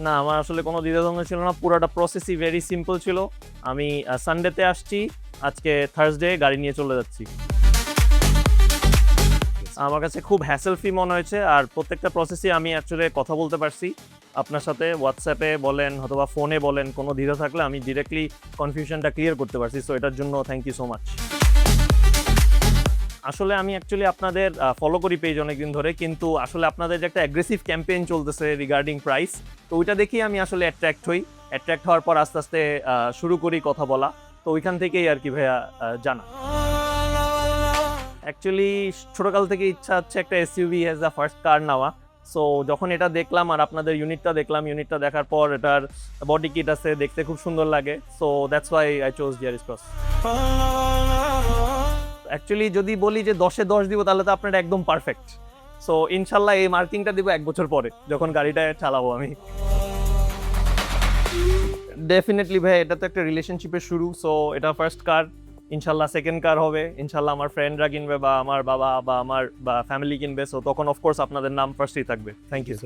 না, আমার আসলে কোনো দ্বিধাদ্বন্দ্ব ছিল না, পুরোটা প্রসেসই ভেরি সিম্পল ছিল। আমি সানডেতে আসছি, আজকে থার্সডে গাড়ি নিয়ে চলে যাচ্ছি। আমার কাছে খুব হ্যাসেল ফ্রি মনে হয়েছে, আর প্রত্যেকটা প্রসেসই আমি অ্যাকচুয়ালি কথা বলতে পারছি আপনার সাথে, হোয়াটসঅ্যাপে বলেন অথবা ফোনে বলেন, কোনো দ্বিধা থাকলে আমি ডিরেক্টলি কনফিউশনটা ক্লিয়ার করতে পারছি। সো এটার জন্য থ্যাংক ইউ সো মাচ। আসলে আমি অ্যাকচুয়ালি আপনাদের ফলো করি পেজ অনেকদিন ধরে, কিন্তু আসলে আপনাদের যে একটা অ্যাগ্রেসিভ ক্যাম্পেইন চলতেছে রিগার্ডিং প্রাইস, তো ওইটা দেখেই আমি আসলে অ্যাট্রাক্ট হওয়ার পর আস্তে আস্তে শুরু করি কথা বলা। তো ওইখান থেকেই আর কি ভাইয়া জানা। অ্যাকচুয়ালি ছোটকাল থেকে ইচ্ছা হচ্ছে একটা এসইউভি অ্যাজ দ্য ফার্স্ট কার নেওয়া। সো যখন এটা দেখলাম আর আপনাদের ইউনিটটা দেখলাম, ইউনিটটা দেখার পর এটার বডি কিট আছে, দেখতে খুব সুন্দর লাগে। So that's why I chose Yaris Cross. Actually যদি বলি যে 10-এ 10 দিব, তাহলে তো আপনার একদম পারফেক্ট। সো ইনশাল্লাহ এই মার্কিংটা দিব 1 বছর পরে, যখন গাড়িটা চালাবো আমি। ডেফিনেটলি ভাই, এটা তো একটা রিলেশনশিপের শুরু। সো এটা ফার্স্ট কার, ইনশাল্লাহ সেকেন্ড কার হবে, ইনশাল্লাহ আমার ফ্রেন্ডরা কিনবে বা আমার বাবা বা আমার ফ্যামিলি কিনবে। সো তখন অফকোর্স আপনাদের নাম ফার্স্টই থাকবে। Thank you.